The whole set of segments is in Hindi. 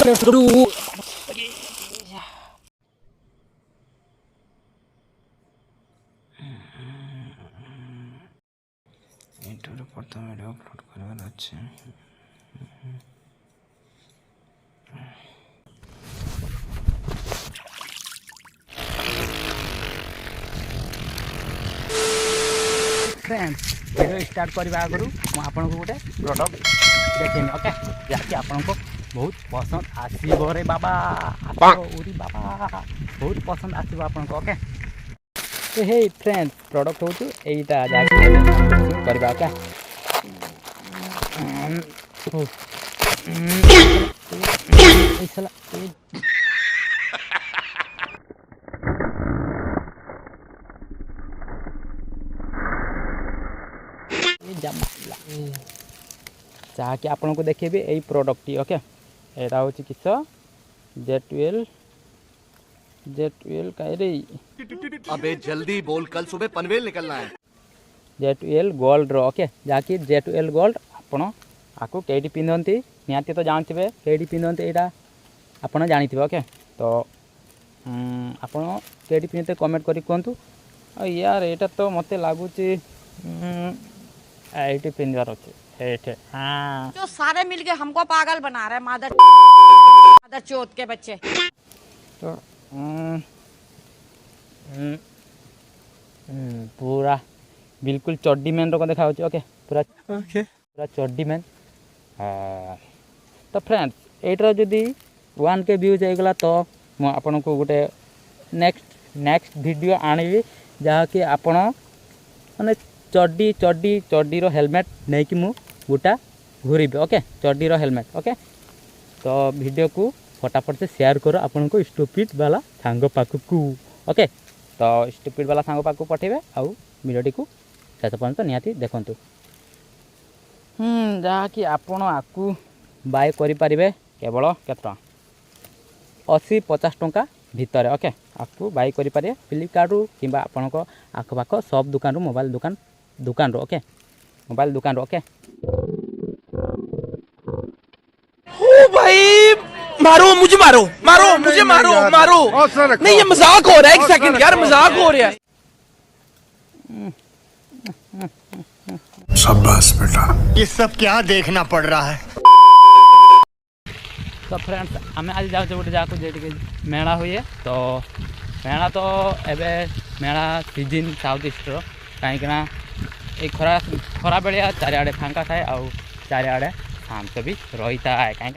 प्रथम वीडियो अपलोड करवार अच्छे फ्रेंड्स वीडियो स्टार्ट करने आगु आपको गोटे प्रोडक्ट देखेनि ओके जहाँकि आपको बहुत पसंद आसो रे बाबा उरी बाबा बहुत पसंद आसो आपको ओके तो हे फ्रेंड्स प्रोडक्ट हूँ यहीटा जहाँकि करवा ओके जहाँकि आपको देखेबी यही प्रोडक्ट ओके यहाँ हूँ किस Z12 अबे जल्दी बोल, कल सुबह पनवेल निकलना है। Z12 गोल्ड रो ओके जहाँकि Z12 गोल्ड आपको कईटी पिंधती निहाती तो जानते कईटी पिंधती यहाँ आप जानी ओके तो आप कईटी पिंधते कमेंट करी कहतु यार यहाँ तो मत लगुच ये पिंधार अच्छे हाँ जो सारे मिलके हमको पागल बना रहे मादर चौथ के बच्चे तो पूरा बिल्कुल चड्डी मैन रो देखा ओके पूरा पूरा चड्डी मैन तो फ्रेंड्स एटार जदि 1K व्यूज होगला तो मु आपन को गोटे नेक्स्ट वीडियो आनिबी जहाँकि आपण माने चड्डी चड्डी चड्डी रो हेलमेट नहीं कि मु गोटा घूरबी ओके चड्डी रो हेलमेट ओके तो वीडियो को फटाफट से शेयर करो आपन को स्टूपिड वाला सांग पाखु ओके तो स्टूपिड वाला सांग पाखु पठेबे आउ वीडियोटी को शेष पर्यंत निहाती देखंतु जहाँकि आपण आकु बाय करि परिबे केवल केतना 80-50 टंका भितर ओके आपको बाय करि पारे फ्लिपकार्ट रु किंबा आपण को आखपाख सब दुकान रु मोबाइल दुकान रो ओके मोबाइल दुकान रो ओके ओ भाई मारो मुझे मारो नहीं ये मजाक हो रहा है एक सेकंड यार मजाक हो रहा है शाबाश बेटा ये सब क्या देखना पड़ रहा है। तो फ्रेंड्स आम आज जाऊँ गोटे जगह जो मेला हुए तो मेला तो एबे मेला सीजन साउथ ईस्ट रो कहीं खरा बेलिया चारिआडे फांका थाए आउ चारिआडे शांत भी रही था कहीं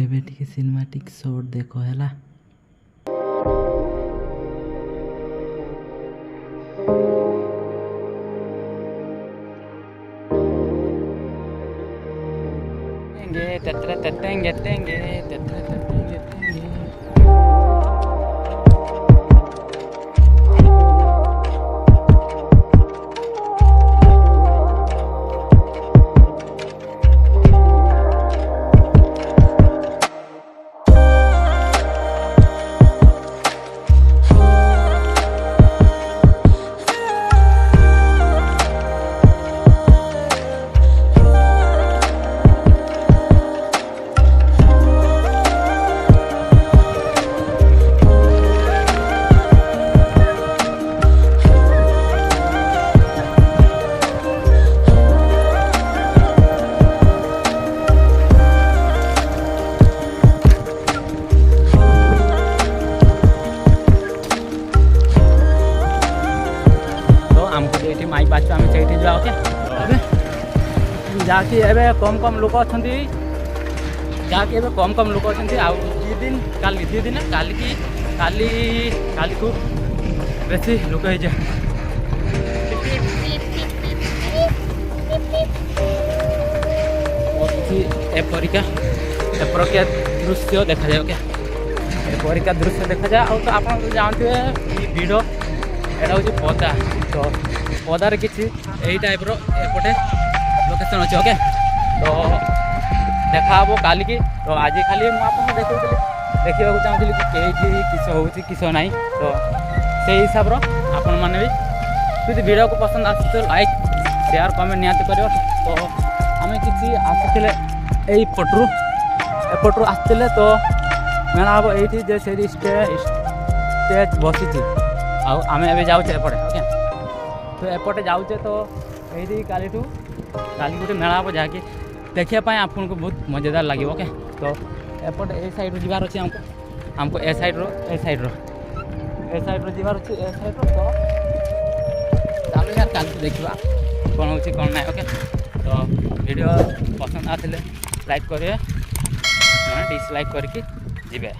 एबे टिके सिनेमैटिक शॉट देखो हैला तेंगे माई बाच आम से जा ओके जहाँकि एवं कम लोक अच्छा जहाँकि एवं कम लोक अच्छा आउ दिन काली दी दिन काली को बेसी लोक हो जाए एपरिका दृश्य देखा जाए ओके एपरिका दृश्य देखा जाए आउ तो आप जानते हैं भिड़ एटा हूँ पदा तो पदार किसी यही टाइप एपटे लोकेशन अच्छे ओके तो देखा काली की तो आज खाली मुझे देखा चाहूँगी कि कहीं किस हो किस ना तो से हिसाब आपण मैंने भी যদি वीडियो को पसंद आस तो लाइक शेयर कमेंट निहाती कर तो आम कि आसते यही पटरू एपटू आसते तो मेला हम ये जे से स्टेज बसी आम ए जाऊे एपटे ओके तो एपटे जाऊे तो ये काली गोटे मेला हम जहाँकि देखापी आपको बहुत मजेदार लगे ओके तो एपटे ए साइड जीवार अच्छे हमको ए साइड रो जीवार अच्छे ए साइड तो चलो यार काली देखा कौन हो कौन ना ओके तो वीडियो पसंद आते लाइक करेंगे डिसलाइक करके जीवे।